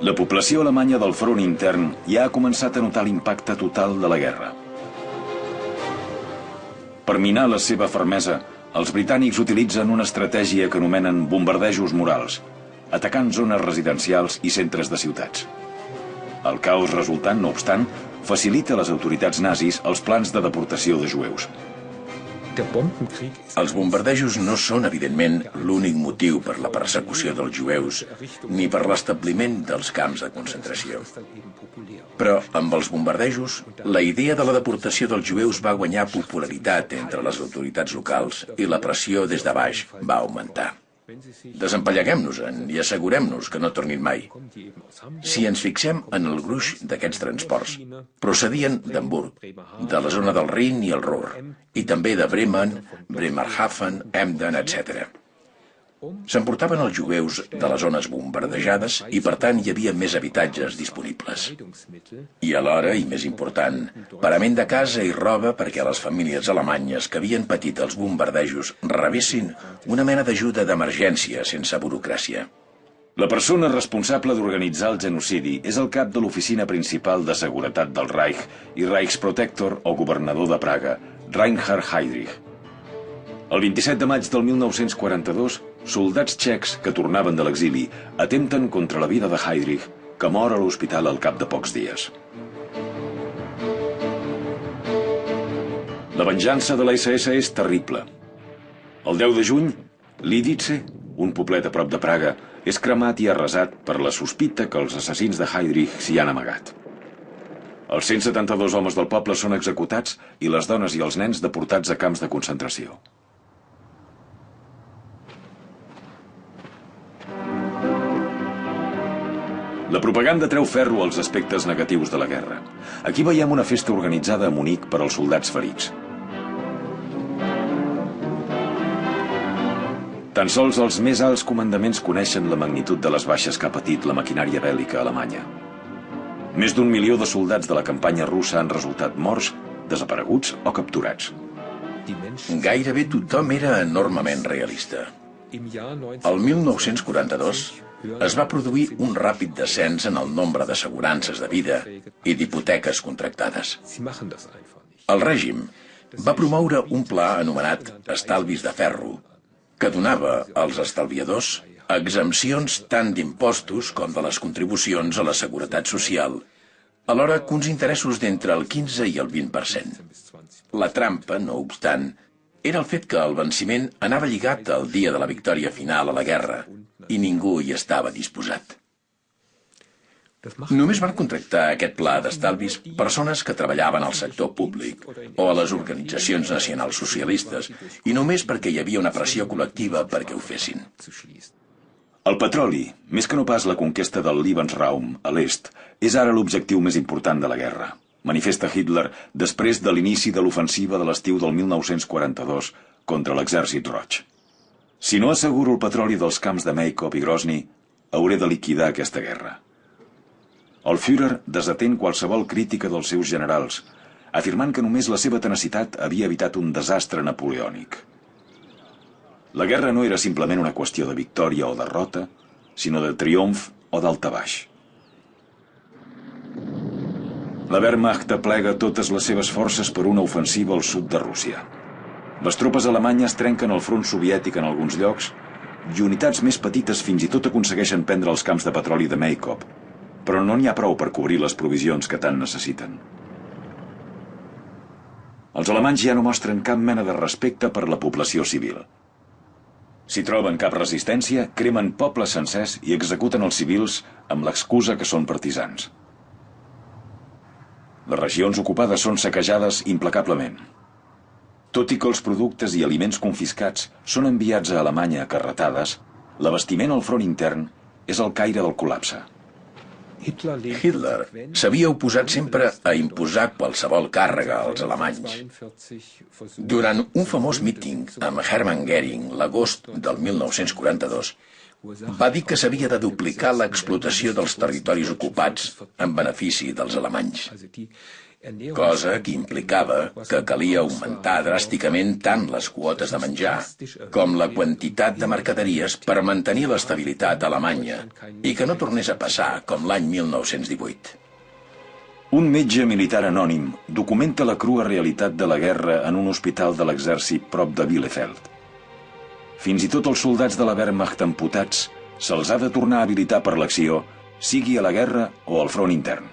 La població alemanya del front intern ja ha començat a notar l'impacte total de la guerra. Per minar la seva fermesa, els britànics utilitzen una estratègia que anomenen bombardejos morals, atacant zones residencials i centres de ciutats. El caos resultant, no obstant, facilita a les autoritats nazis els plans de deportació de jueus. Els bombardejos no són, evidentment, l'únic motiu per la persecució dels jueus ni per l'establiment dels camps de concentració. Però, amb els bombardejos, la idea de la deportació dels jueus va guanyar popularitat entre les autoritats locals i la pressió des de baix va augmentar. Desempalleguem-nos-en i assegurem-nos que no tornin mai. Si ens fixem en el gruix d'aquests transports, procedien d'Hamburg, de la zona del Rin i el Ruhr, i també de Bremen, Bremerhaven, Emden, etc. S'emportaven els jueus de les zones bombardejades i, per tant, hi havia més habitatges disponibles. I alhora, i més important, parament de casa i roba perquè les famílies alemanyes que havien patit els bombardejos rebessin una mena d'ajuda d'emergència sense burocràcia. La persona responsable d'organitzar el genocidi és el cap de l'oficina principal de seguretat del Reich i Reichsprotektor o governador de Praga, Reinhard Heydrich. El 27 de maig del 1942, soldats txecs que tornaven de l'exili atempten contra la vida de Heydrich, que mor a l'hospital al cap de pocs dies. La venjança de la SS és terrible. El 10 de juny, Lidice, un poblet a prop de Praga, és cremat i arrasat per la sospita que els assassins de Heydrich s'hi han amagat. Els 172 homes del poble són executats i les dones i els nens deportats a camps de concentració. La propaganda treu ferro als aspectes negatius de la guerra. Aquí veiem una festa organitzada a Munic per als soldats ferits. Tan sols els més alts comandaments coneixen la magnitud de les baixes que ha patit la maquinària bèl·lica alemanya. Més d'1 milió de soldats de la campanya russa han resultat morts, desapareguts o capturats. Gairebé tothom era enormement realista. El 1942 es va produir un ràpid descens en el nombre d'assegurances de vida i d'hipoteques contractades. El règim va promoure un pla anomenat estalvis de ferro, que donava als estalviadors exempcions tant d'impostos com de les contribucions a la seguretat social, alhora que uns interessos d'entre el 15 i el 20%. La trampa, no obstant, era el fet que el venciment anava lligat al dia de la victòria final a la guerra, i ningú hi estava disposat. Només van contractar aquest pla d'estalvis persones que treballaven al sector públic o a les organitzacions nacionals socialistes i només perquè hi havia una pressió col·lectiva perquè ho fessin. El petroli, més que no pas la conquesta del Lebensraum a l'est, és ara l'objectiu més important de la guerra, manifesta Hitler després de l'inici de l'ofensiva de l'estiu del 1942 contra l'exèrcit roig. Si no asseguro el petroli dels camps de Maykop i Grozny, hauré de liquidar aquesta guerra. El Führer desatén qualsevol crítica dels seus generals, afirmant que només la seva tenacitat havia evitat un desastre napoleònic. La guerra no era simplement una qüestió de victòria o derrota, sinó de triomf o daltabaix. La Wehrmacht aplega totes les seves forces per una ofensiva al sud de Rússia. Les tropes alemanyes trenquen el front soviètic en alguns llocs i unitats més petites fins i tot aconsegueixen prendre els camps de petroli de Maykop, però no n'hi ha prou per cobrir les provisions que tant necessiten. Els alemanys ja no mostren cap mena de respecte per la població civil. Si troben cap resistència, cremen pobles sencers i executen els civils amb l'excusa que són partisans. Les regions ocupades són saquejades implacablement. Tot i que els productes i aliments confiscats són enviats a Alemanya a carretades, l'abastiment al front intern és el caire del col·lapse. Hitler s'havia oposat sempre a imposar qualsevol càrrega als alemanys. Durant un famós míting amb Hermann Göring l'agost del 1942, va dir que s'havia de duplicar l'explotació dels territoris ocupats en benefici dels alemanys. cosa que implicava que calia augmentar dràsticament tant les quotes de menjar com la quantitat de mercaderies per mantenir l'estabilitat alemanya i que no tornés a passar com l'any 1918. Un metge militar anònim documenta la crua realitat de la guerra en un hospital de l'exèrcit prop de Bielefeld. Fins i tot els soldats de la Wehrmacht amputats se'ls ha de tornar a habilitar per l'acció, sigui a la guerra o al front intern.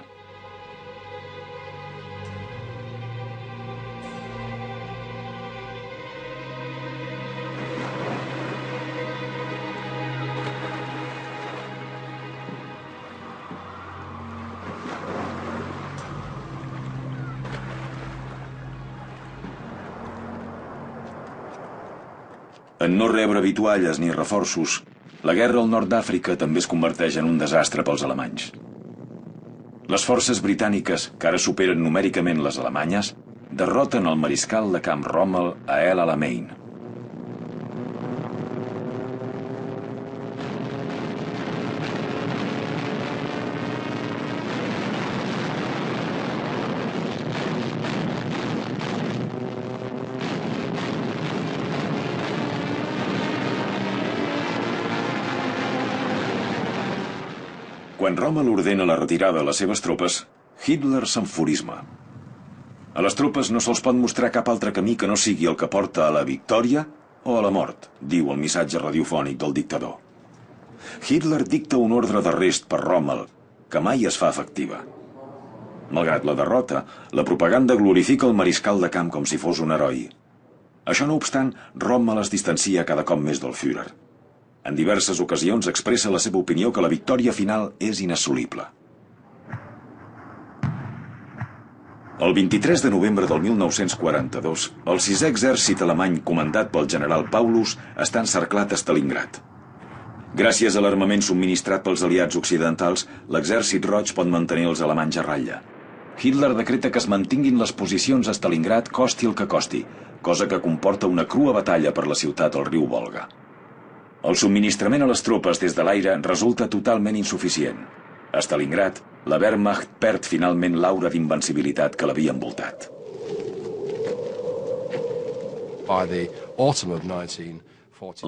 En no rebre vitualles ni reforços, la guerra al nord d'Àfrica també es converteix en un desastre pels alemanys. Les forces britàniques, que ara superen numèricament les alemanyes, derroten el mariscal de camp Rommel a El Alamein. Quan Rommel ordena la retirada de les seves tropes, Hitler s'enfurisma. A les tropes no se'ls pot mostrar cap altre camí que no sigui el que porta a la victòria o a la mort, diu el missatge radiofònic del dictador. Hitler dicta un ordre d'arrest per Rommel, que mai es fa efectiva. Malgrat la derrota, la propaganda glorifica el mariscal de camp com si fos un heroi. Això no obstant, Rommel es distancia cada cop més del Führer. En diverses ocasions expressa la seva opinió que la victòria final és inassolible. El 23 de novembre del 1942, el 6è exèrcit alemany comandat pel general Paulus està encerclat a Stalingrad. Gràcies a l'armament subministrat pels aliats occidentals, l'exèrcit roig pot mantenir els alemanys a ratlla. Hitler decreta que es mantinguin les posicions a Stalingrad costi el que costi, cosa que comporta una crua batalla per la ciutat al riu Volga. El subministrament a les tropes des de l'aire resulta totalment insuficient. A Stalingrad, la Wehrmacht perd finalment l'aura d'invencibilitat que l'havia envoltat.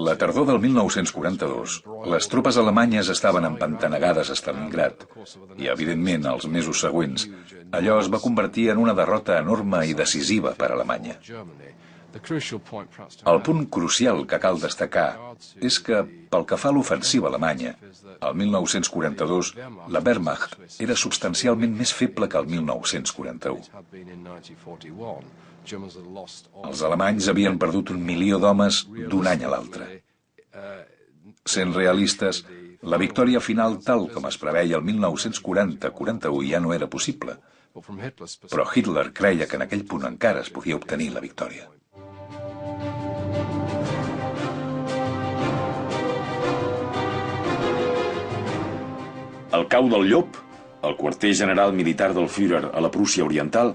La tardor del 1942, les tropes alemanyes estaven empantanegades a Stalingrad i, evidentment, els mesos següents, allò es va convertir en una derrota enorme i decisiva per a Alemanya. El punt crucial que cal destacar és que, pel que fa a l'ofensiva alemanya, el 1942 la Wehrmacht era substancialment més feble que el 1941. Els alemanys havien perdut 1 milió d'homes d'un any a l'altre. Sent realistes, la victòria final tal com es preveia el 1940-41 ja no era possible, però Hitler creia que en aquell punt encara es podia obtenir la victòria. Al cau del Llop, el quarter general militar del Führer a la Prússia Oriental,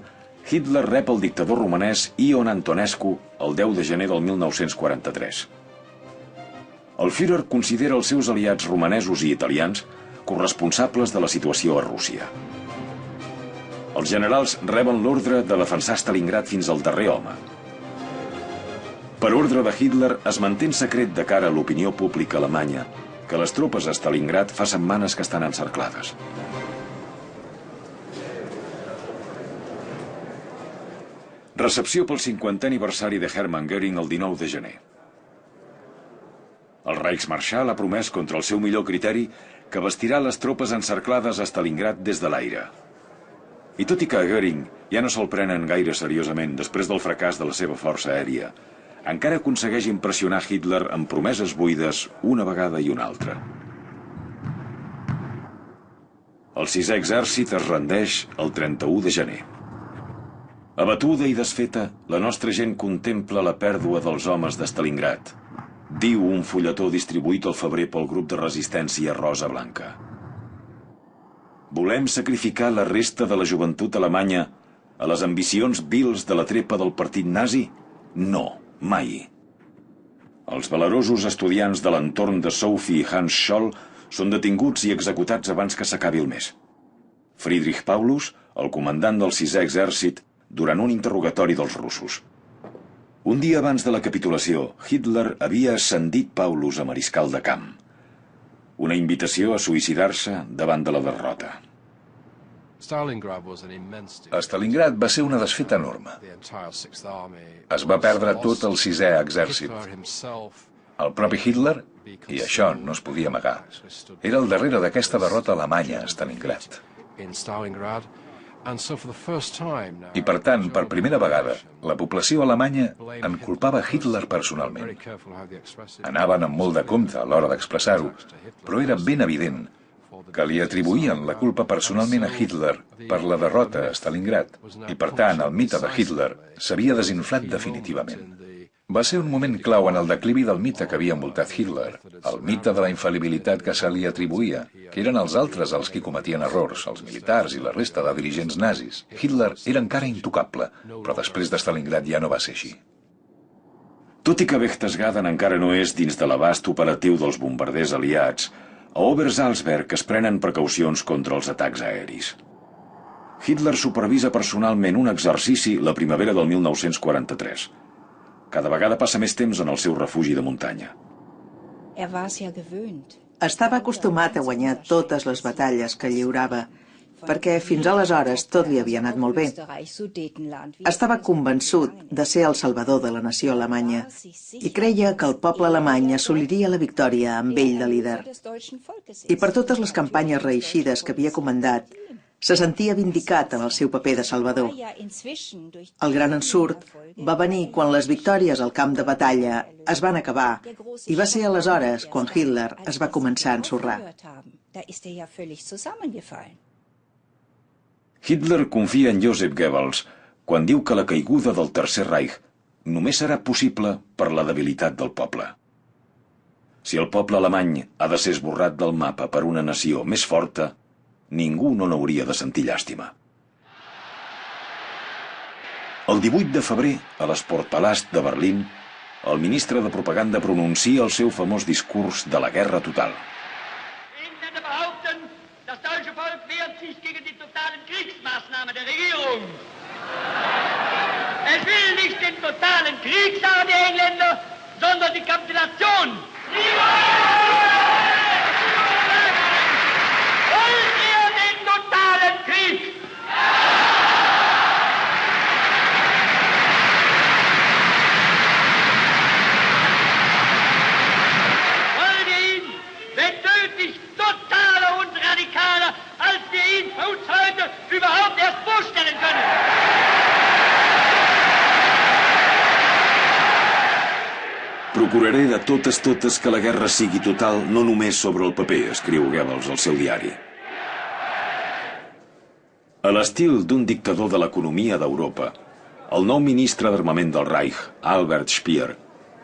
Hitler rep el dictador romanès Ion Antonescu el 10 de gener del 1943. El Führer considera els seus aliats romanesos i italians corresponsables de la situació a Rússia. Els generals reben l'ordre de defensar Stalingrad fins al darrer home. Per ordre de Hitler es manté en secret de cara a l'opinió pública alemanya que les tropes a Stalingrad fa setmanes que estan encerclades. Recepció pel 50è aniversari de Hermann Göring el 19 de gener. El Reichsmarschall ha promès contra el seu millor criteri que vestirà les tropes encerclades a Stalingrad des de l'aire. I tot i que a Göring ja no se'l prenen gaire seriosament després del fracàs de la seva força aèria, encara aconsegueix impressionar Hitler amb promeses buides una vegada i una altra. El 6è exèrcit es rendeix el 31 de gener. Abatuda i desfeta, la nostra gent contempla la pèrdua dels homes de Stalingrad, diu un fulletó distribuït al febrer pel grup de resistència Rosa Blanca. Volem sacrificar la resta de la joventut alemanya a les ambicions vils de la trepa del partit nazi? No. Mai. Els valerosos estudiants de l'entorn de Sophie i Hans Scholl són detinguts i executats abans que s'acabi el mes. Friedrich Paulus, el comandant del 6è exèrcit, durant un interrogatori dels russos. Un dia abans de la capitulació, Hitler havia ascendit Paulus a mariscal de camp. Una invitació a suïcidar-se davant de la derrota. Stalingrad va ser una desfeta enorme. Es va perdre tot el 6è exèrcit. El propi Hitler, i això no es podia amagar, era al darrere d'aquesta derrota alemanya a Stalingrad. I per tant, per primera vegada, la població alemanya en culpava Hitler personalment. Anaven amb molt de compte a l'hora d'expressar-ho, però era ben evident que li atribuïen la culpa personalment a Hitler per la derrota a Stalingrad, i per tant el mite de Hitler s'havia desinflat definitivament. Va ser un moment clau en el declivi del mite que havia envoltat Hitler, el mite de la infal·libilitat que se li atribuïa, que eren els altres els qui cometien errors, els militars i la resta de dirigents nazis. Hitler era encara intocable, però després de Stalingrad ja no va ser així. Tot i que Berchtesgaden encara no és dins de l'abast operatiu dels bombarders aliats, a Obersalzberg es prenen precaucions contra els atacs aeris. Hitler supervisa personalment un exercici la primavera del 1943. Cada vegada passa més temps en el seu refugi de muntanya. Estava acostumat a guanyar totes les batalles que lliurava, perquè fins aleshores tot li havia anat molt bé. Estava convençut de ser el salvador de la nació alemanya i creia que el poble alemany assoliria la victòria amb ell de líder. I per totes les campanyes reeixides que havia comandat, se sentia vindicat en el seu paper de salvador. El gran ensurt va venir quan les victòries al camp de batalla es van acabar i va ser aleshores quan Hitler es va començar a ensorrar. Hitler confia en Joseph Goebbels quan diu que la caiguda del Tercer Reich només serà possible per la debilitat del poble. Si el poble alemany ha de ser esborrat del mapa per una nació més forta, ningú no n'hauria de sentir llàstima. El 18 de febrer, a l'Sportpalast de Berlín, el ministre de Propaganda pronuncia el seu famós discurs de la guerra total. Das deutsche Volk wehrt sich gegen die totalen Kriegsmaßnahmen der Regierung. Es will nicht den totalen Krieg, sagen die Engländer, sondern die Kapitulation. Wollt ihr den totalen Krieg? Wollt ihr ihn, wenn nötig, totaler und radikaler, als wir ihn für uns heute überhaupt erst vorstellen können? Procuraré de totes que la guerra sigui total, no només sobre el paper, escriu Goebbels al seu diari. A l'estil d'un dictador de l'economia d'Europa, el nou ministre d'Armament del Reich, Albert Speer,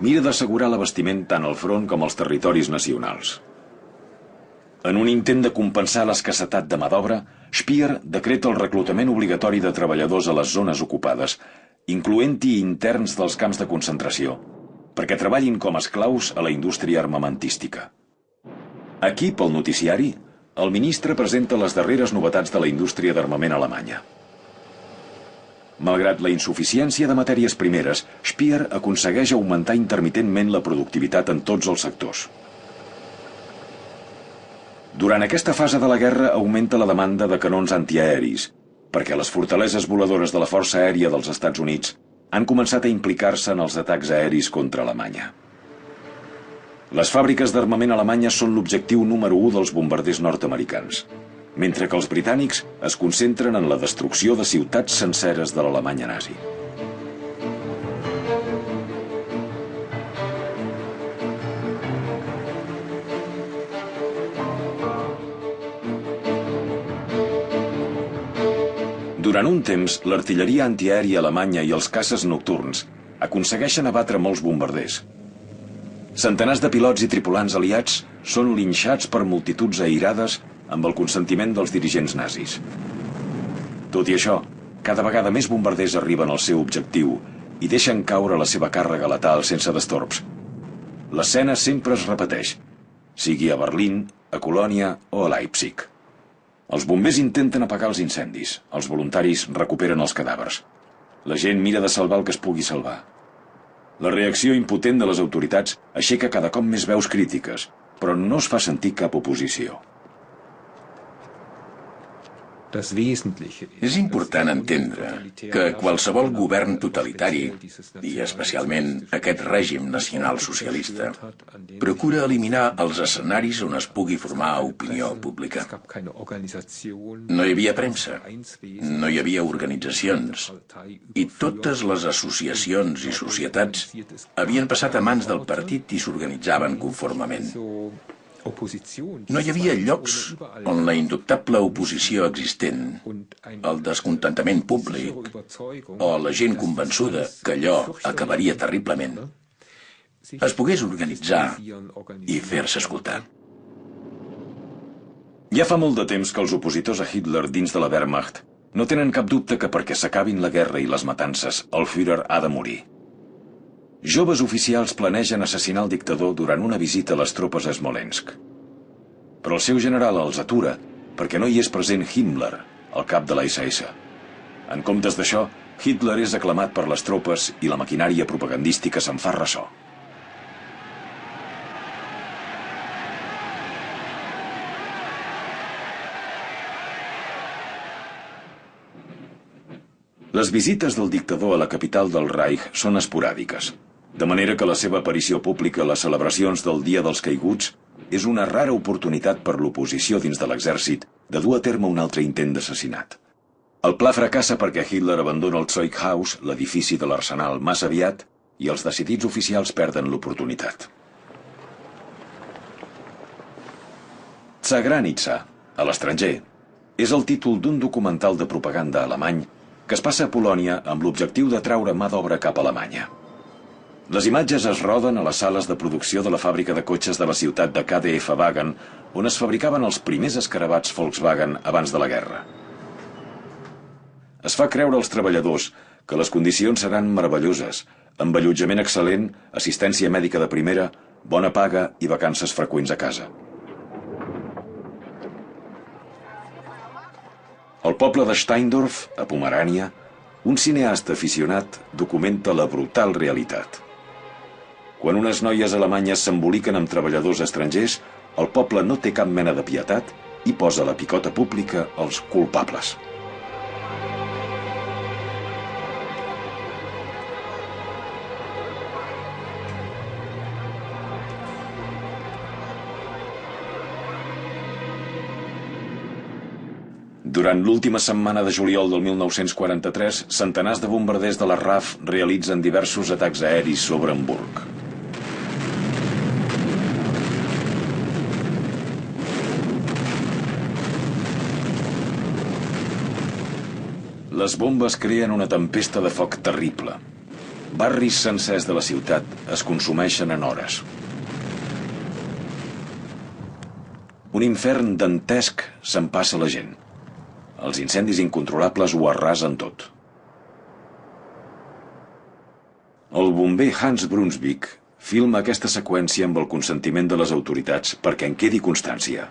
mira d'assegurar l'abastiment tant al front com als territoris nacionals. En un intent de compensar l'escassetat de mà d'obra, Speer decreta el reclutament obligatori de treballadors a les zones ocupades, incloent-hi interns dels camps de concentració, perquè treballin com a esclaus a la indústria armamentística. Aquí, pel noticiari, el ministre presenta les darreres novetats de la indústria d'armament alemanya. Malgrat la insuficiència de matèries primeres, Speer aconsegueix augmentar intermitentment la productivitat en tots els sectors. Durant aquesta fase de la guerra augmenta la demanda de canons antiaeris, perquè les fortaleses voladores de la Força Aèria dels Estats Units han començat a implicar-se en els atacs aeris contra Alemanya. Les fàbriques d'armament alemanyes són l'objectiu número 1 dels bombarders nord-americans, mentre que els britànics es concentren en la destrucció de ciutats senceres de l'Alemanya nazi. Durant un temps, l'artilleria antiaèria alemanya i els caces nocturns aconsegueixen abatre molts bombarders. Centenars de pilots i tripulants aliats són linxats per multituds airades amb el consentiment dels dirigents nazis. Tot i això, cada vegada més bombarders arriben al seu objectiu i deixen caure la seva càrrega letal sense destorbs. L'escena sempre es repeteix, sigui a Berlín, a Colònia o a Leipzig. Els bombers intenten apagar els incendis. Els voluntaris recuperen els cadàvers. La gent mira de salvar el que es pugui salvar. La reacció impotent de les autoritats aixeca cada cop més veus crítiques, però no es fa sentir cap oposició. És important entendre que qualsevol govern totalitari, i especialment aquest règim nacional-socialista, procura eliminar els escenaris on es pugui formar opinió pública. No hi havia premsa, no hi havia organitzacions, i totes les associacions i societats havien passat a mans del partit i s'organitzaven conformement. No hi havia llocs on la indubtable oposició existent, el descontentament públic o la gent convençuda que allò acabaria terriblement, es pogués organitzar i fer-se escoltar. Ja fa molt de temps que els opositors a Hitler dins de la Wehrmacht no tenen cap dubte que perquè s'acabin la guerra i les matances, el Führer ha de morir. Joves oficials planegen assassinar el dictador durant una visita a les tropes a Smolensk. Però el seu general els atura perquè no hi és present Himmler, el cap de la SS. En comptes d'això, Hitler és aclamat per les tropes i la maquinària propagandística se'n fa ressò. Les visites del dictador a la capital del Reich són esporàdiques, de manera que la seva aparició pública a les celebracions del Dia dels Caiguts és una rara oportunitat per l'oposició dins de l'exèrcit de dur a terme un altre intent d'assassinat. El pla fracassa perquè Hitler abandona el Zeughaus, l'edifici de l'arsenal, massa aviat, i els decidits oficials perden l'oportunitat. Zagranitza, a l'estranger, és el títol d'un documental de propaganda alemany que es passa a Polònia amb l'objectiu d'atraure mà d'obra cap a Alemanya. Les imatges es roden a les sales de producció de la fàbrica de cotxes de la ciutat de KDF Wagen, on es fabricaven els primers escarabats Volkswagen abans de la guerra. Es fa creure als treballadors que les condicions seran meravelloses, amb allotjament excel·lent, assistència mèdica de primera, bona paga i vacances freqüents a casa. Al poble de Steindorf, a Pomerània, un cineasta aficionat documenta la brutal realitat. Quan unes noies alemanyes s'emboliquen amb treballadors estrangers, el poble no té cap mena de pietat i posa a la picota pública els culpables. Durant l'última setmana de juliol del 1943, centenars de bombarders de la RAF realitzen diversos atacs aeris sobre Hamburg. Les bombes creen una tempesta de foc terrible. Barris sencers de la ciutat es consumeixen en hores. Un infern dantesc s'empassa la gent. Els incendis incontrolables ho arrasen tot. El bomber Hans Brunswick filma aquesta seqüència amb el consentiment de les autoritats perquè en quedi constància.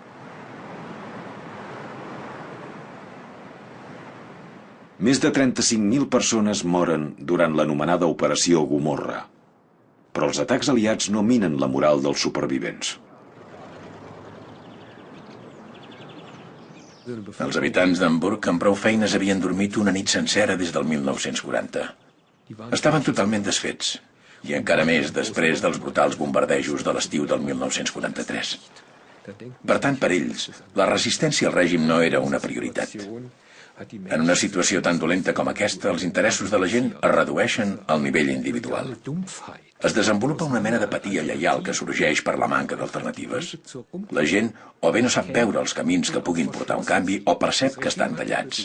Més de 35.000 persones moren durant l'anomenada Operació Gomorra. Però els atacs aliats no minen la moral dels supervivents. Els habitants d'Hamburg amb prou feines havien dormit una nit sencera des del 1940. Estaven totalment desfets, i encara més després dels brutals bombardejos de l'estiu del 1943. Per tant, per ells, la resistència al règim no era una prioritat. En una situació tan dolenta com aquesta, els interessos de la gent es redueixen al nivell individual. Es desenvolupa una mena d'apatia lleial que sorgeix per la manca d'alternatives. La gent o bé no sap veure els camins que puguin portar un canvi o percep que estan tallats.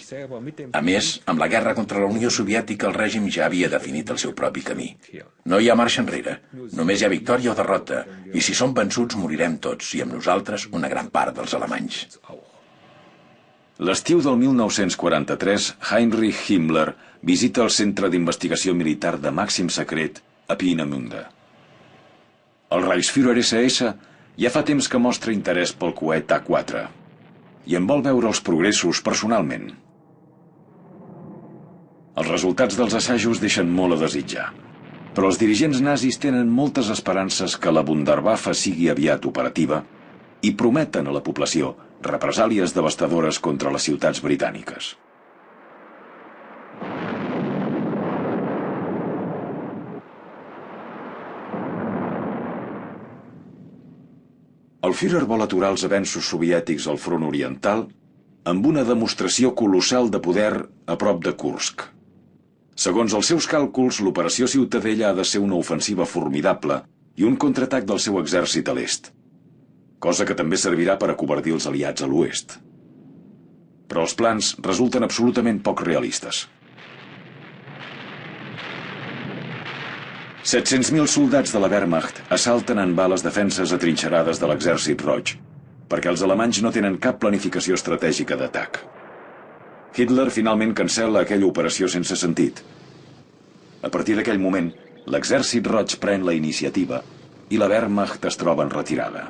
A més, amb la guerra contra la Unió Soviètica el règim ja havia definit el seu propi camí. No hi ha marxa enrere, només hi ha victòria o derrota, i si som vençuts morirem tots, i amb nosaltres una gran part dels alemanys. L'estiu del 1943, Heinrich Himmler visita el Centre d'Investigació Militar de Màxim Secret a Peenemünde. El Reichsführer SS ja fa temps que mostra interès pel coet A4. i en vol veure els progressos personalment. Els resultats dels assajos deixen molt a desitjar, però els dirigents nazis tenen moltes esperances que la Wunderwaffe sigui aviat operativa i prometen a la població represàlies devastadores contra les ciutats britàniques. El Führer vol aturar els avenços soviètics al front oriental amb una demostració colossal de poder a prop de Kursk. Segons els seus càlculs, l'operació Ciutadella ha de ser una ofensiva formidable i un contraatac del seu exèrcit a l'est, cosa que també servirà per acovardir els aliats a l'oest. Però els plans resulten absolutament poc realistes. 700.000 soldats de la Wehrmacht assalten en va les defenses atrinxerades de l'Exèrcit Roig, perquè els alemanys no tenen cap planificació estratègica d'atac. Hitler finalment cancel·la aquella operació sense sentit. A partir d'aquell moment, l'Exèrcit Roig pren la iniciativa i la Wehrmacht es troba en retirada.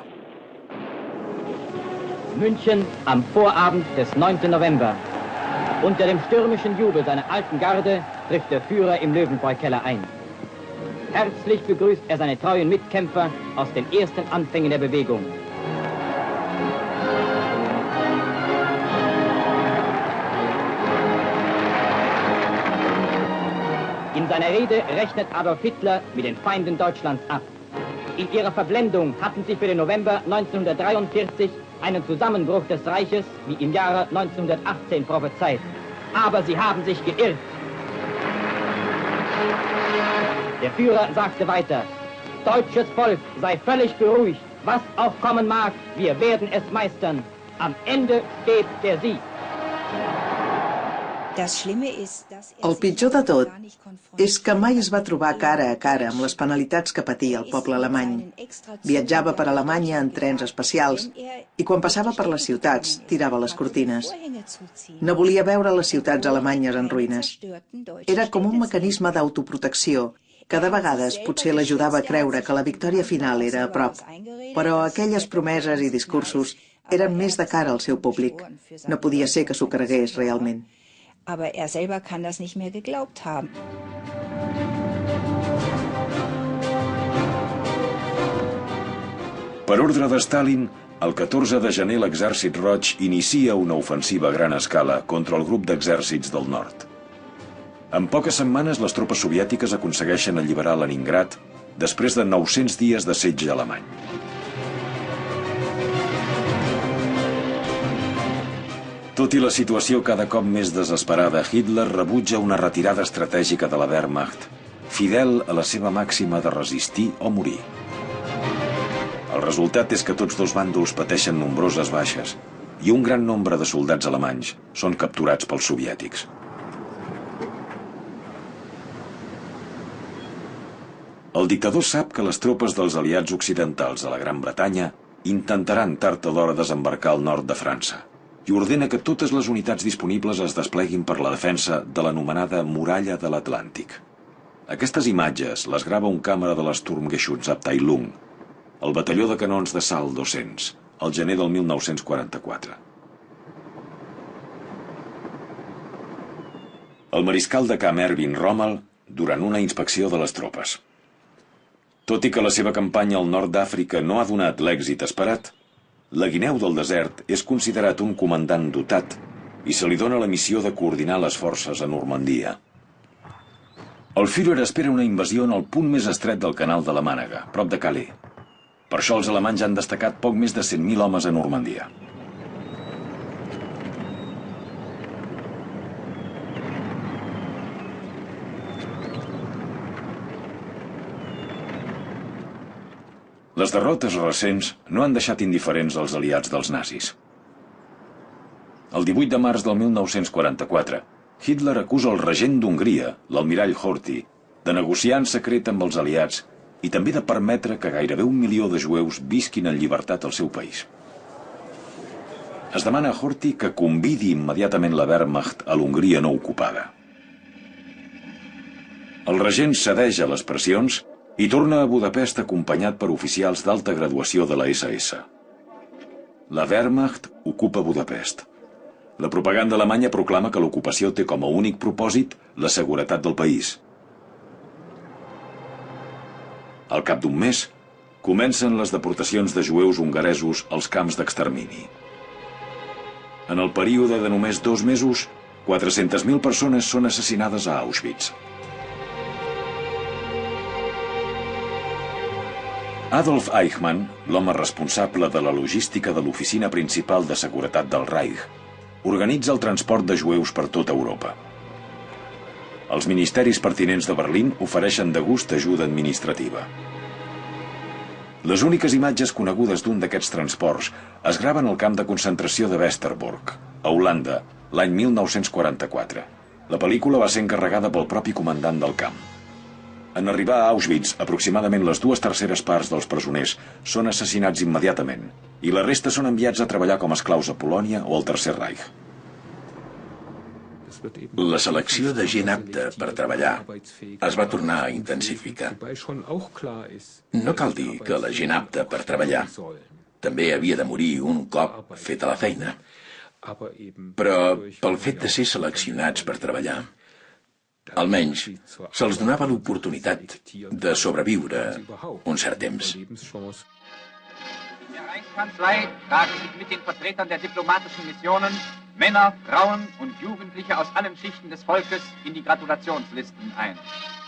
München am Vorabend des 9. November. Unter dem stürmischen Jubel seiner alten Garde trifft der Führer im Löwenbräu-Keller ein. Herzlich begrüßt seine treuen Mitkämpfer aus den ersten Anfängen der Bewegung. In seiner Rede rechnet Adolf Hitler mit den Feinden Deutschlands ab. In ihrer Verblendung hatten sie für den November 1943 einen Zusammenbruch des Reiches wie im Jahre 1918 prophezeit. Aber sie haben sich geirrt. Der Führer sagte weiter, deutsches Volk sei völlig beruhigt, was auch kommen mag, wir werden es meistern. Am Ende steht der Sieg. El pitjor de tot és que mai es va trobar cara a cara amb les penalitats que patia el poble alemany. Viatjava per Alemanya en trens especials i quan passava per les ciutats tirava les cortines. No volia veure les ciutats alemanyes en ruïnes. Era com un mecanisme d'autoprotecció que de vegades potser l'ajudava a creure que la victòria final era a prop, però aquelles promeses i discursos eren més de cara al seu públic. No podia ser que s'ho cregués realment. Aber selber kann das nicht mehr geglaubt haben. Per ordre de Stalin, el 14 de gener l'Exèrcit Roig inicia una ofensiva a gran escala contra el grup d'exèrcits del nord. En poques setmanes, les tropes soviètiques aconsegueixen alliberar Leningrad després de 900 dies de setge alemany. Tot i la situació cada cop més desesperada, Hitler rebutja una retirada estratègica de la Wehrmacht, fidel a la seva màxima de resistir o morir. El resultat és que tots dos bàndols pateixen nombroses baixes i un gran nombre de soldats alemanys són capturats pels soviètics. El dictador sap que les tropes dels aliats occidentals a la Gran Bretanya intentaran tard o d'hora desembarcar al nord de França i ordena que totes les unitats disponibles es despleguin per la defensa de l'anomenada Muralla de l'Atlàntic. Aquestes imatges les grava un càmera de l'Sturmgeschützabteilung, el batalló de canons de Salt 200, al gener del 1944. El mariscal de camp Erwin Rommel durant una inspecció de les tropes. Tot i que la seva campanya al nord d'Àfrica no ha donat l'èxit esperat, la Guineu del desert és considerat un comandant dotat i se li dona la missió de coordinar les forces a Normandia. El Führer espera una invasió en el punt més estret del canal de la Mànega, prop de Calais. Per això els alemanys han destacat poc més de 100.000 homes a Normandia. Les derrotes recents no han deixat indiferents els aliats dels nazis. El 18 de març del 1944, Hitler acusa el regent d'Hongria, l'almirall Horthy, de negociar en secret amb els aliats i també de permetre que gairebé 1 milió de jueus visquin en llibertat al seu país. Es demana a Horthy que convidi immediatament la Wehrmacht a l'Hongria no ocupada. El regent cedeix a les pressions i torna a Budapest acompanyat per oficials d'alta graduació de la SS. La Wehrmacht ocupa Budapest. La propaganda alemanya proclama que l'ocupació té com a únic propòsit la seguretat del país. Al cap d'un mes, comencen les deportacions de jueus hongaresos als camps d'extermini. En el període de només 2 mesos, 400.000 persones són assassinades a Auschwitz. Adolf Eichmann, l'home responsable de la logística de l'Oficina Principal de Seguretat del Reich, organitza el transport de jueus per tota Europa. Els ministeris pertinents de Berlín ofereixen de gust ajuda administrativa. Les úniques imatges conegudes d'un d'aquests transports es graven al camp de concentració de Westerbork, a Holanda, l'any 1944. La pel·lícula va ser encarregada pel propi comandant del camp. En arribar a Auschwitz, aproximadament les 2/3 parts dels presoners són assassinats immediatament i la resta són enviats a treballar com a esclaus a Polònia o al Tercer Reich. La selecció de gent apta per treballar es va tornar a intensificar. No cal dir que la gent apta per treballar també havia de morir un cop feta la feina. Però pel fet de ser seleccionats per treballar, almenys se'ls donava l'oportunitat de sobreviure un cert temps. Der Reichskanzlei tragen sich mit den Vertretern der diplomatischen Missionen Männer, Frauen und Jugendliche aus allen Schichten des Volkes in die Gratulationslisten ein.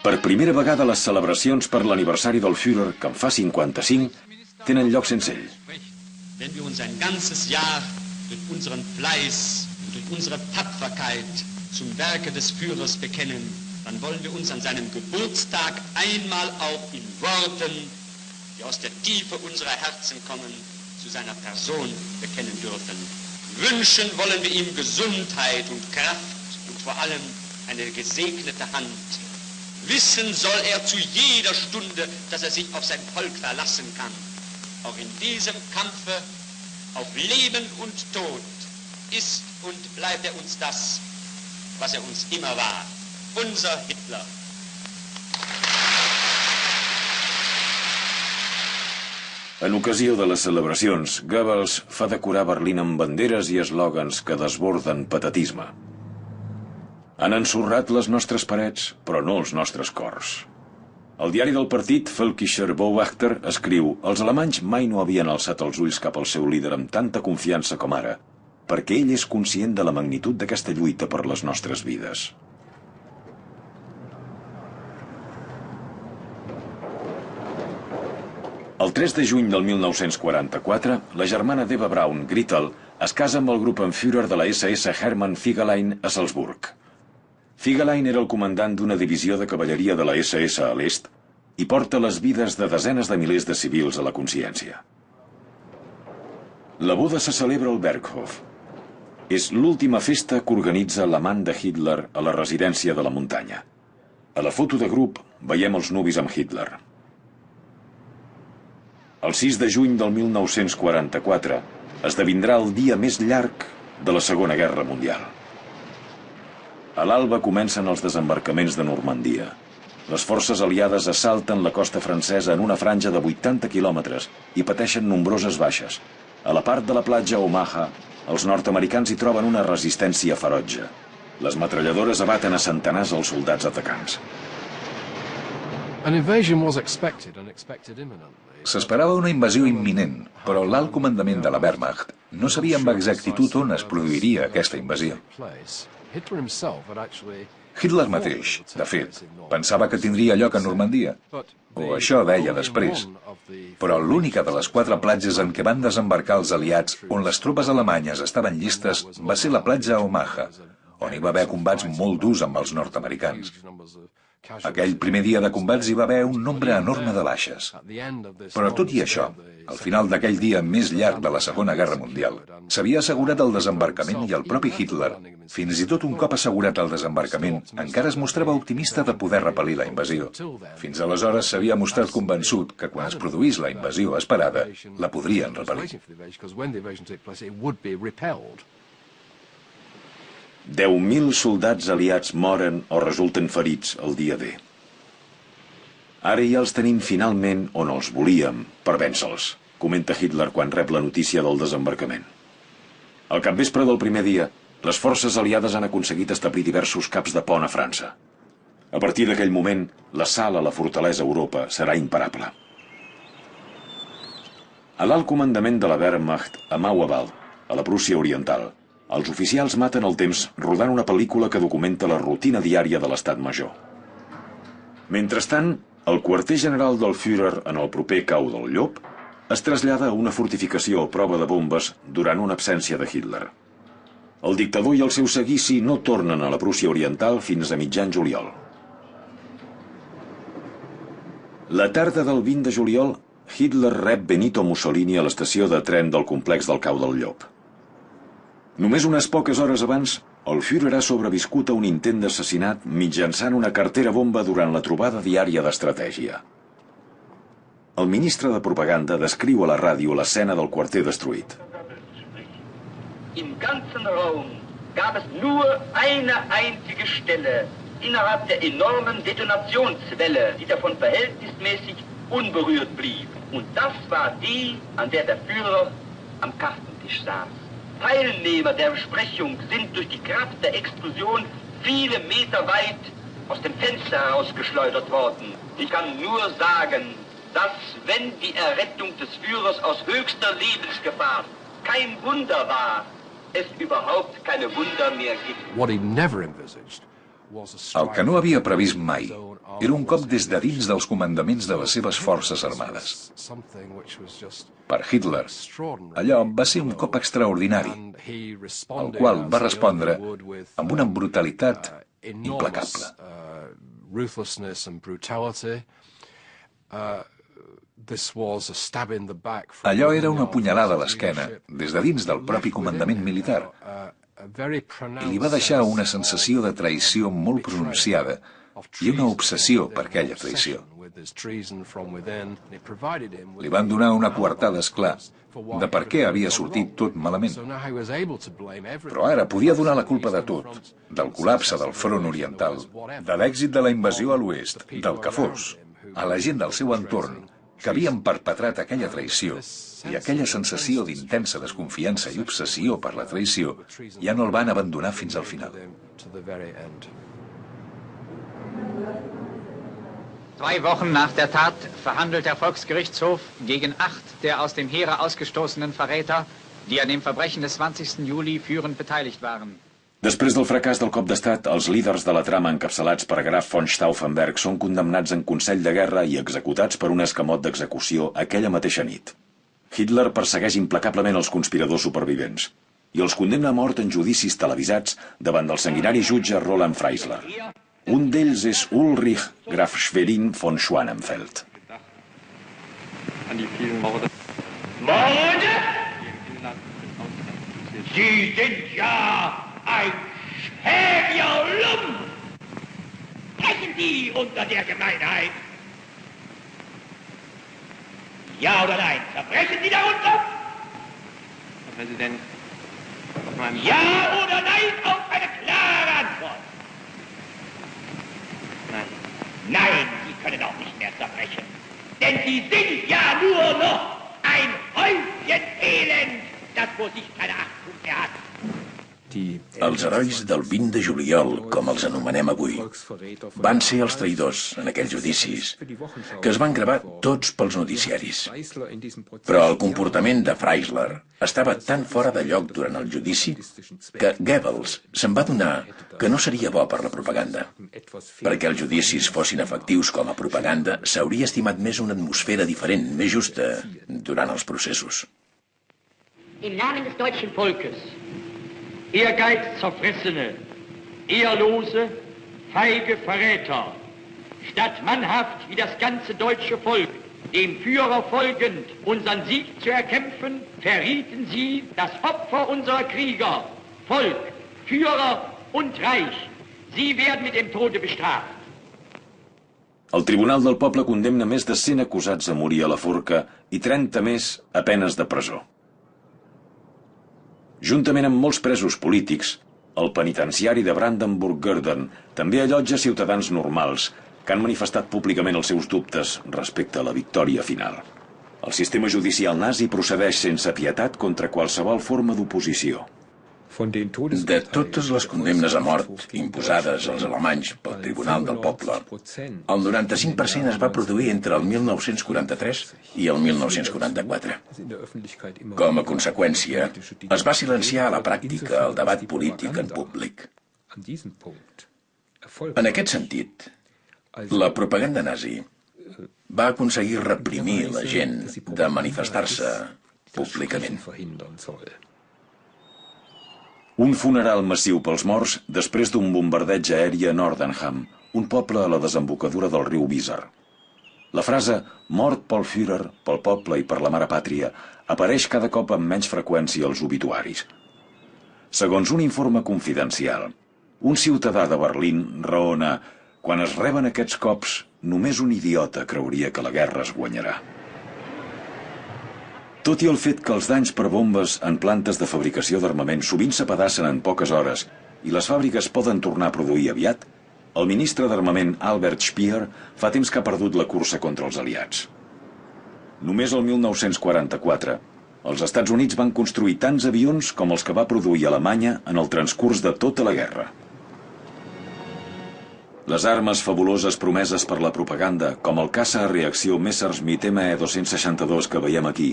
Per primera vegada les celebracions per l'aniversari del Führer, que en fa 55, tenen lloc sense ell. Wenn wir uns ein ganzes Jahr durch unseren Fleiß und durch unsere Tapferkeit zum Werke des Führers bekennen, dann wollen wir uns an seinem Geburtstag einmal auch in Worten, die aus der Tiefe unserer Herzen kommen, zu seiner Person bekennen dürfen. Wünschen wollen wir ihm Gesundheit und Kraft und vor allem eine gesegnete Hand. Wissen soll er zu jeder Stunde, dass er sich auf sein Volk verlassen kann. Auch in diesem Kampfe auf Leben und Tod ist und bleibt er uns das, was er uns immer war, unser Hitler. En ocasió de les celebracions, Goebbels fa decorar Berlín amb banderes i eslògans que desborden patetisme. Han ensorrat les nostres parets, però no els nostres cors. El diari del partit, Völkischer Beobachter, escriu: els alemanys mai no havien alçat els ulls cap al seu líder amb tanta confiança com ara, perquè ell és conscient de la magnitud d'aquesta lluita per les nostres vides. El 3 de juny del 1944, la germana d'Eva Braun, Gretel, es casa amb el Gruppenführer de la SS Hermann Fegelein a Salzburg. Fegelein era el comandant d'una divisió de cavalleria de la SS a l'est i porta les vides de desenes de milers de civils a la consciència. La boda se celebra al Berghof. És l'última festa que organitza l'amant de Hitler a la residència de la muntanya. A la foto de grup veiem els nuvis amb Hitler. El 6 de juny del 1944 esdevindrà el dia més llarg de la Segona Guerra Mundial. A l'alba comencen els desembarcaments de Normandia. Les forces aliades assalten la costa francesa en una franja de 80 quilòmetres i pateixen nombroses baixes. A la part de la platja Omaha, els nord-americans hi troben una resistència ferotge. Les metralladores abaten a centenars els soldats atacants. S'esperava una invasió imminent, però l'alt comandament de la Wehrmacht no sabia amb exactitud on es produiria aquesta invasió. Hitler mateix, de fet, pensava que tindria lloc a Normandia, o això deia després. Però l'única de les 4 platges en què van desembarcar els aliats on les tropes alemanyes estaven llistes va ser la platja Omaha, on hi va haver combats molt durs amb els nord-americans. Aquell primer dia de combats hi va haver un nombre enorme de baixes. Però tot i això, al final d'aquell dia més llarg de la Segona Guerra Mundial, s'havia assegurat el desembarcament i el propi Hitler, fins i tot un cop assegurat el desembarcament, encara es mostrava optimista de poder repel·lir la invasió. Fins aleshores s'havia mostrat convençut que quan es produís la invasió esperada, la podrien repel·lir. 10.000 soldats aliats moren o resulten ferits el dia D. Ara ja els tenim finalment on els volíem per vèncer-los, comenta Hitler quan rep la notícia del desembarcament. Al capvespre del primer dia, les forces aliades han aconseguit establir diversos caps de pont a França. A partir d'aquell moment, l'assalt a la fortalesa Europa serà imparable. A l'alt comandament de la Wehrmacht, a Mauerwald, a la Prússia Oriental, els oficials maten el temps rodant una pel·lícula que documenta la rutina diària de l'estat major. Mentrestant, el quarter general del Führer en el proper cau del Llop es trasllada a una fortificació a prova de bombes durant una absència de Hitler. El dictador i el seu seguici no tornen a la Prússia Oriental fins a mitjan juliol. La tarda del 20 de juliol, Hitler rep Benito Mussolini a l'estació de tren del complex del Cau del Llop. Només unes poques hores abans, el Führer ha sobreviscut a un intent d'assassinat mitjançant una cartera bomba durant la trobada diària d'estratègia. El ministre de Propaganda descriu a la ràdio l'escena del quarter destruït. Im ganzen Raum gab es nur eine einzige Stelle innerhalb der enormen Detonationswelle, die davon verhältnismäßig unberührt blieb. Und das war die, an der der Führer am Kartentisch saß. Teilnehmer der Besprechung sind durch die Kraft der Explosion viele Meter weit aus dem Fenster herausgeschleudert worden. Ich kann nur sagen, dass, wenn die Errettung des Führers aus höchster Lebensgefahr kein Wunder war, es überhaupt keine Wunder mehr gibt. El que no havia previst mai era un cop des de dins dels comandaments de les seves forces armades. Per Hitler, allò va ser un cop extraordinari, al qual va respondre amb una brutalitat implacable. Allò era una punyalada a l'esquena des de dins del propi comandament militar i li va deixar una sensació de traïció molt pronunciada i una obsessió per aquella traïció. Li van donar una coartada, esclar, de per què havia sortit tot malament. Però ara podia donar la culpa de tot, del col·lapse del front oriental, de l'èxit de la invasió a l'oest, del que fos, a la gent del seu entorn, que havien perpetrat aquella traïció, i aquella sensació d'intensa desconfiança i obsessió per la traïció ja no el van abandonar fins al final. 2 Wochen nach der Tat verhandelt der Volksgerichtshof gegen 8 der aus dem Heere ausgestoßenen Verräter, die an dem Verbrechen des 20. Juli führend beteiligt waren. Després del fracàs del cop d'estat, els líders de la trama encapçalats per Graf von Stauffenberg són condemnats en Consell de Guerra i executats per un escamot d'execució aquella mateixa nit. Hitler persegueix implacablement els conspiradors supervivents i els condemna a mort en judicis televisats davant del sanguinari jutge Roland Freisler. Un d'ells és Ulrich Graf Schwerin von Schwanenfeld. Morde? Sie sind ja ein schäbiger Lump! Brechen Sie unter der Gemeinheit! Ja oder nein? Verbrechen Sie darunter? Herr Präsident, auf meinem... Ja oder nein auf eine klare Antwort? Nein. Nein, Sie können auch nicht mehr zerbrechen. Denn Sie sind ja nur noch ein Häufchen Elend, das vor sich keine Achtung mehr hat. Els herois del 20 de juliol, com els anomenem avui, van ser els traïdors en aquells judicis, que es van gravar tots pels noticiaris. Però el comportament de Freisler estava tan fora de lloc durant el judici que Goebbels se'n va adonar que no seria bo per la propaganda. Perquè els judicis fossin efectius com a propaganda, s'hauria estimat més una atmosfera diferent, més justa, durant els processos. Im Namen des deutschen Volkes, Ehrgeiz-zerfressene, ehrlose, feige Verräter, statt mannhaft wie das ganze deutsche Volk, dem Führer folgend, unseren Sieg zu erkämpfen, verrieten sie das Opfer unserer Krieger, Volk, Führer und Reich. Sie werden mit dem Tode bestraft. El Tribunal del Poble condemna més de 100 acusats a morir a la forca i 30 més a penes de presó. Juntament amb molts presos polítics, el penitenciari de Brandenburg-Gürden també allotja ciutadans normals que han manifestat públicament els seus dubtes respecte a la victòria final. El sistema judicial nazi procedeix sense pietat contra qualsevol forma d'oposició. De totes les condemnes a mort imposades als alemanys pel Tribunal del Poble, el 95% es va produir entre el 1943 i el 1944. Com a conseqüència, es va silenciar a la pràctica el debat polític en públic. En aquest sentit, la propaganda nazi va aconseguir reprimir la gent de manifestar-se públicament. Un funeral massiu pels morts després d'un bombardeig aeri a Nordenham, un poble a la desembocadura del riu Weser. La frase «mort pel Führer, pel poble i per la mare pàtria» apareix cada cop amb menys freqüència als obituaris. Segons un informe confidencial, un ciutadà de Berlín raona «quan es reben aquests cops, només un idiota creuria que la guerra es guanyarà». Tot i el fet que els danys per bombes en plantes de fabricació d'armament sovint s'apadassen en poques hores i les fàbriques poden tornar a produir aviat, el ministre d'Armament Albert Speer fa temps que ha perdut la cursa contra els aliats. Només el 1944, els Estats Units van construir tants avions com els que va produir Alemanya en el transcurs de tota la guerra. Les armes fabuloses promeses per la propaganda, com el caça a reacció Messerschmitt ME-262 que veiem aquí,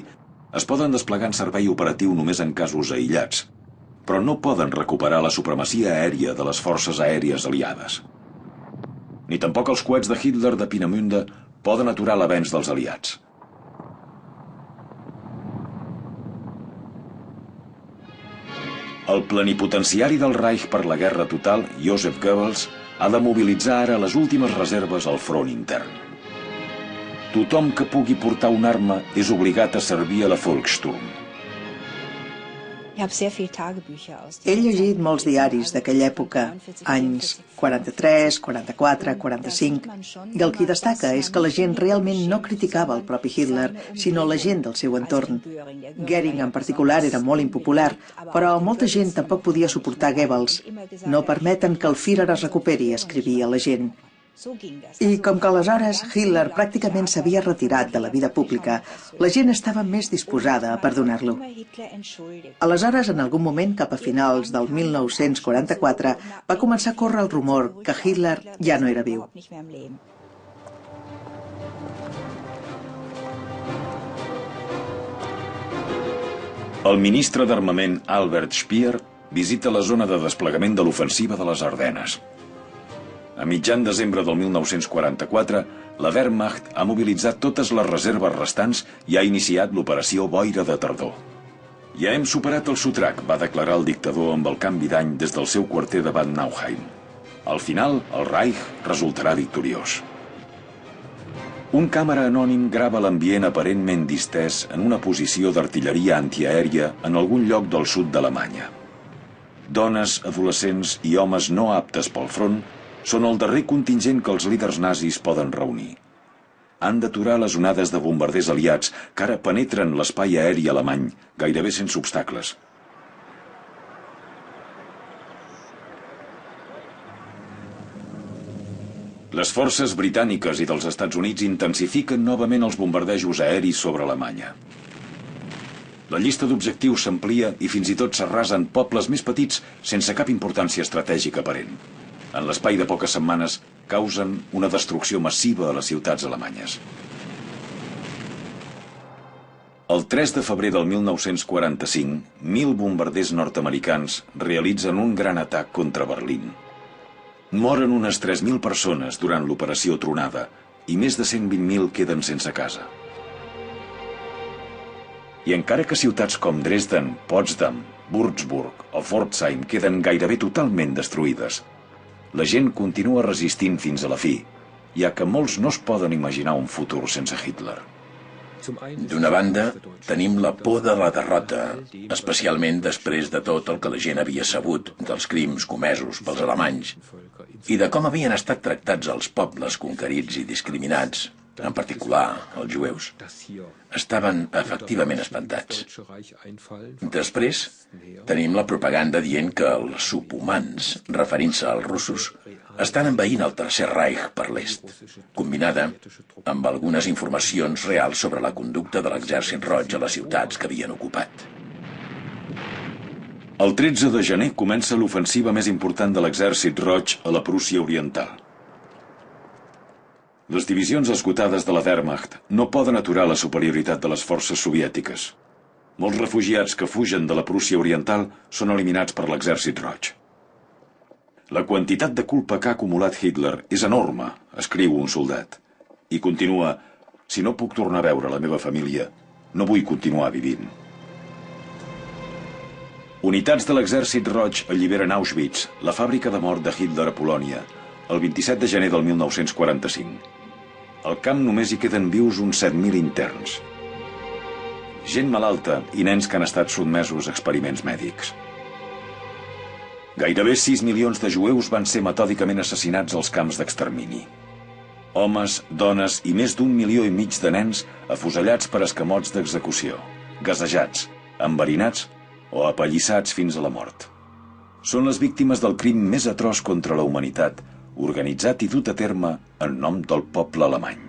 es poden desplegar en servei operatiu només en casos aïllats, però no poden recuperar la supremacia aèria de les forces aèries aliades. Ni tampoc els coets de Hitler de Peenemünde poden aturar l'avenç dels aliats. El plenipotenciari del Reich per la guerra total, Joseph Goebbels, ha de mobilitzar ara les últimes reserves al front intern. Tothom que pugui portar una arma és obligat a servir a la Volkssturm. He llegit molts diaris d'aquella època, anys 43, 44, 45, i el que destaca és que la gent realment no criticava el propi Hitler, sinó la gent del seu entorn. Goering en particular era molt impopular, però molta gent tampoc podia suportar Goebbels. No permeten que el Führer es recuperi, escrivia la gent. I com que aleshores Hitler pràcticament s'havia retirat de la vida pública, la gent estava més disposada a perdonar-lo. Aleshores, en algun moment, cap a finals del 1944, va començar a córrer el rumor que Hitler ja no era viu. El ministre d'Armament Albert Speer visita la zona de desplegament de l'ofensiva de les Ardenes. A mitjan desembre del 1944, la Wehrmacht ha mobilitzat totes les reserves restants i ha iniciat l'operació Boira de Tardor. Ja hem superat el sotrac, va declarar el dictador amb el canvi d'any des del seu quarter de Bad Nauheim. Al final, el Reich resultarà victoriós. Un càmera anònim grava l'ambient aparentment distès en una posició d'artilleria antiaèria en algun lloc del sud d'Alemanya. Dones, adolescents i homes no aptes pel front són el darrer contingent que els líders nazis poden reunir. Han d'aturar les onades de bombarders aliats que ara penetren l'espai aeri alemany, gairebé sense obstacles. Les forces britàniques i dels Estats Units intensifiquen novament els bombardejos aeris sobre Alemanya. La llista d'objectius s'amplia i fins i tot s'arrasen pobles més petits sense cap importància estratègica aparent. En l'espai de poques setmanes, causen una destrucció massiva a les ciutats alemanyes. El 3 de febrer del 1945, 1.000 bombarders nord-americans realitzen un gran atac contra Berlín. Moren unes 3.000 persones durant l'operació Tronada i més de 120.000 queden sense casa. I encara que ciutats com Dresden, Potsdam, Würzburg o Pforzheim queden gairebé totalment destruïdes, la gent continua resistint fins a la fi, ja que molts no es poden imaginar un futur sense Hitler. D'una banda, tenim la por de la derrota, especialment després de tot el que la gent havia sabut dels crims comesos pels alemanys i de com havien estat tractats els pobles conquerits i discriminats en particular els jueus, estaven efectivament espantats. Després tenim la propaganda dient que els subhumans, referint-se als russos, estan envaint el Tercer Reich per l'est, combinada amb algunes informacions reals sobre la conducta de l'Exèrcit Roig a les ciutats que havien ocupat. El 13 de gener comença l'ofensiva més important de l'Exèrcit Roig a la Prússia Oriental. Les divisions esgotades de la Wehrmacht no poden aturar la superioritat de les forces soviètiques. Molts refugiats que fugen de la Prússia Oriental són eliminats per l'Exèrcit Roig. La quantitat de culpa que ha acumulat Hitler és enorme, escriu un soldat. I continua, si no puc tornar a veure la meva família, no vull continuar vivint. Unitats de l'Exèrcit Roig alliberen Auschwitz, la fàbrica de mort de Hitler a Polònia, el 27 de gener del 1945. Al camp només hi queden vius uns 7.000 interns. Gent malalta i nens que han estat sotmesos a experiments mèdics. Gairebé 6 milions de jueus van ser metòdicament assassinats als camps d'extermini. Homes, dones i més d'1,5 milions de nens afusellats per escamots d'execució, gasejats, enverinats o apallissats fins a la mort. Són les víctimes del crim més atroç contra la humanitat, organitzat i dut a terme en nom del poble alemany.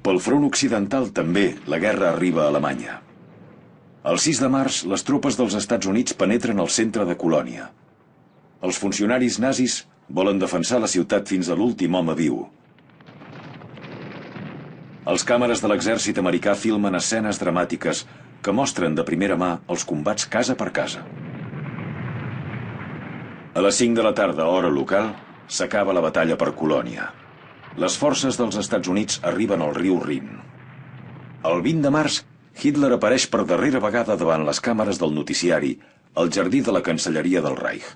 Pel front occidental també la guerra arriba a Alemanya. El 6 de març, les tropes dels Estats Units penetren al centre de Colònia. Els funcionaris nazis volen defensar la ciutat fins a l'últim home viu. Els càmeres de l'exèrcit americà filmen escenes dramàtiques que mostren de primera mà els combats casa per casa. A les 5 de la tarda, hora local, s'acaba la batalla per Colònia. Les forces dels Estats Units arriben al riu Rin. El 20 de març, Hitler apareix per darrera vegada davant les càmeres del noticiari al jardí de la Cancelleria del Reich.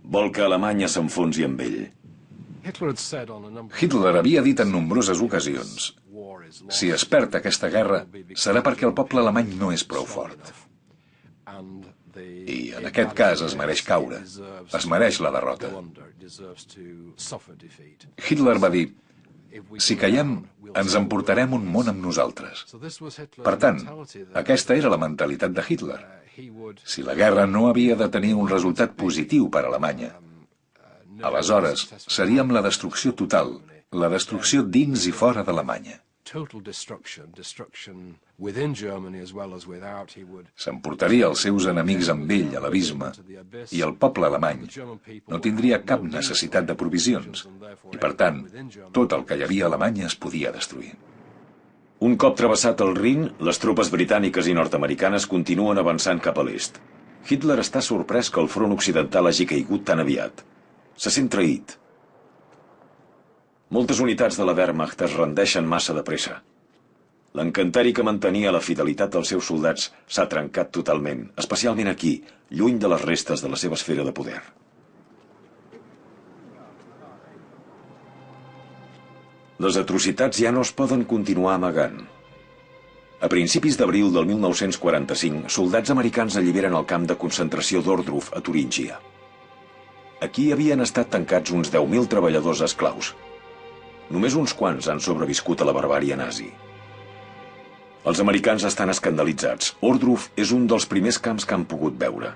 Vol que Alemanya s'enfonsi amb ell. Hitler havia dit en nombroses ocasions: si es perd aquesta guerra, serà perquè el poble alemany no és prou fort. I en aquest cas es mereix caure, es mereix la derrota. Hitler va dir: si caiem, ens emportarem un món amb nosaltres. Per tant, aquesta era la mentalitat de Hitler. Si la guerra no havia de tenir un resultat positiu per a Alemanya, aleshores seríem la destrucció total, la destrucció dins i fora d'Alemanya. S'emportaria els seus enemics amb ell a l'abisme i el poble alemany no tindria cap necessitat de provisions i, per tant, tot el que hi havia a Alemanya es podia destruir. Un cop travessat el Rin, les tropes britàniques i nord-americanes continuen avançant cap a l'est. Hitler està sorprès que el front occidental hagi caigut tan aviat. Se sent traït. Moltes unitats de la Wehrmacht es rendeixen massa de pressa. L'encanteri que mantenia la fidelitat dels seus soldats s'ha trencat totalment, especialment aquí, lluny de les restes de la seva esfera de poder. Les atrocitats ja no es poden continuar amagant. A principis d'abril del 1945, soldats americans alliberen el camp de concentració d'Ohrruf a Turíngia. Aquí havien estat tancats uns 10.000 treballadors esclaus. Només uns quants han sobreviscut a la barbària nazi. Els americans estan escandalitzats. Ohrruf és un dels primers camps que han pogut veure.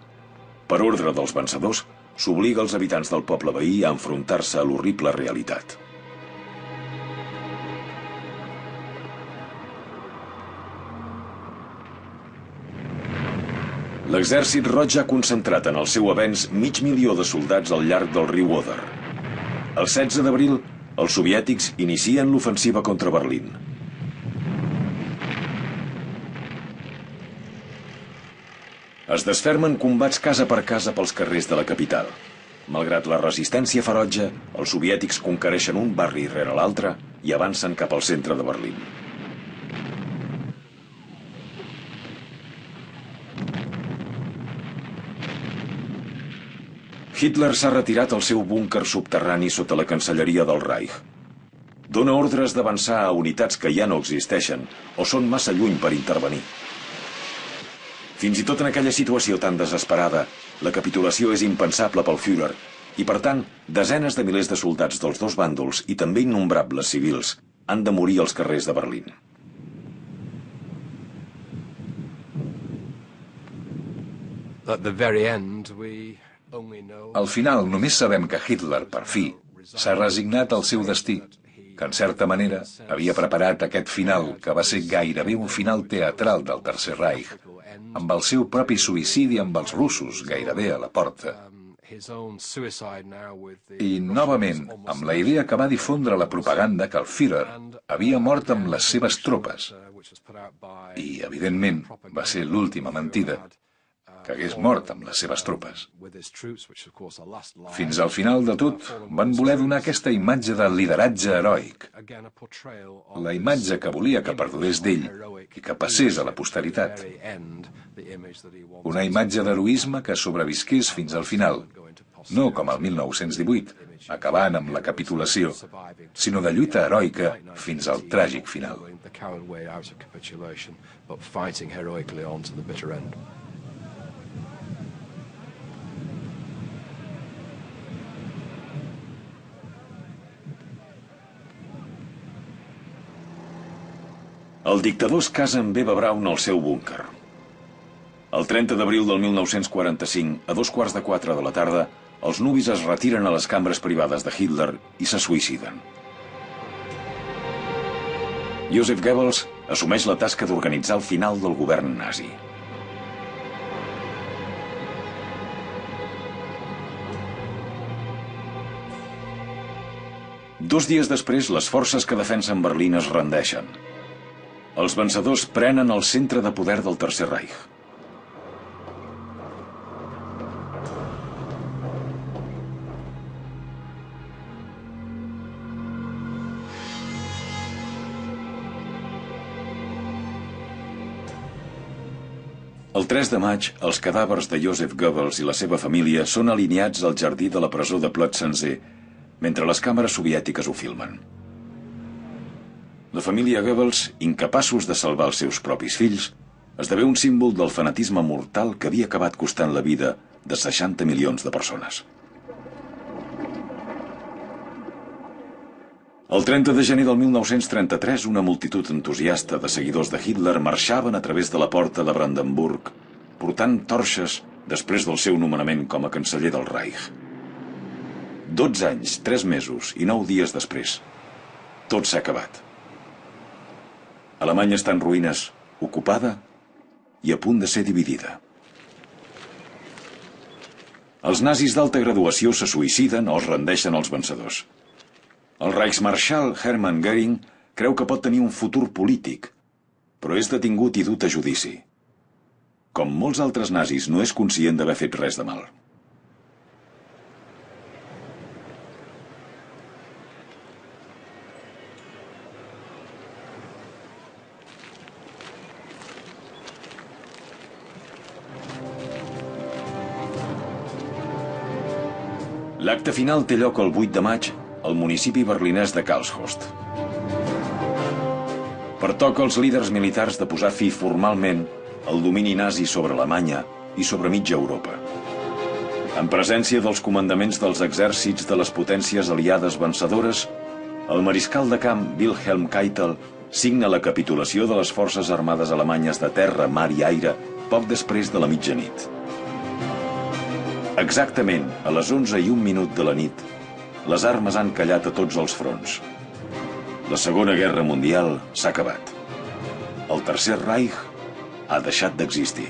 Per ordre dels vencedors, s'obliga els habitants del poble veí a enfrontar-se a l'horrible realitat. L'exèrcit roig ha concentrat en el seu avenç 500.000 de soldats al llarg del riu Oder. El 16 d'abril, els soviètics inicien l'ofensiva contra Berlín. Es desfermen combats casa per casa pels carrers de la capital. Malgrat la resistència ferotge, els soviètics conquereixen un barri rere l'altre i avancen cap al centre de Berlín. Hitler s'ha retirat al seu búnquer subterrani sota la Cancelleria del Reich. Dona ordres d'avançar a unitats que ja no existeixen o són massa lluny per intervenir. Fins i tot en aquella situació tan desesperada, la capitulació és impensable pel Führer i, per tant, desenes de milers de soldats dels dos bàndols i també innombrables civils han de morir als carrers de Berlín. Al final, només sabem que Hitler, per fi, s'ha resignat al seu destí, que en certa manera havia preparat aquest final, que va ser gairebé un final teatral del Tercer Reich, amb el seu propi suïcidi amb els russos gairebé a la porta. I, novament, amb la idea que va difondre la propaganda que el Führer havia mort amb les seves tropes. I, evidentment, va ser l'última mentida, que hagués mort amb les seves tropes. Fins al final de tot, van voler donar aquesta imatge de lideratge heroic, la imatge que volia que perdurés d'ell i que passés a la posteritat. Una imatge d'heroisme que sobrevisqués fins al final, no com el 1918, acabant amb la capitulació, sinó de lluita heroica fins al tràgic final. El dictador es casa amb Eva Braun al seu búnquer. El 30 d'abril del 1945, a 3:15 de la tarda, els nuvis es retiren a les cambres privades de Hitler i se suïciden. Joseph Goebbels assumeix la tasca d'organitzar el final del govern nazi. Dos dies després, les forces que defensen Berlín es rendeixen. Els vencedors prenen el centre de poder del Tercer Reich. El 3 de maig, els cadàvers de Joseph Goebbels i la seva família són alineats al jardí de la presó de Plötzensee, mentre les càmeres soviètiques ho filmen. La família Goebbels, incapaços de salvar els seus propis fills, esdevé un símbol del fanatisme mortal que havia acabat costant la vida de 60 milions de persones. El 30 de gener del 1933, una multitud entusiasta de seguidors de Hitler marxaven a través de la porta de Brandenburg, portant torxes després del seu nomenament com a canceller del Reich. 12 anys, 3 mesos i 9 dies després, tot s'ha acabat. Alemanya està en ruïnes, ocupada i a punt de ser dividida. Els nazis d'alta graduació se suïciden o es rendeixen als vencedors. El Reichsmarschall Hermann Göring creu que pot tenir un futur polític, però és detingut i dut a judici. Com molts altres nazis, no és conscient d'haver fet res de mal. L'acte final té lloc el 8 de maig al municipi berlinès de Karlshorst. Pertoca als líders militars de posar fi formalment al domini nazi sobre Alemanya i sobre mitja Europa. En presència dels comandaments dels exèrcits de les potències aliades vencedores, el mariscal de camp Wilhelm Keitel signa la capitulació de les forces armades alemanyes de terra, mar i aire poc després de la mitjanit. Exactament a les 11:01 de la nit, les armes han callat a tots els fronts. La Segona Guerra Mundial s'ha acabat. El Tercer Reich ha deixat d'existir.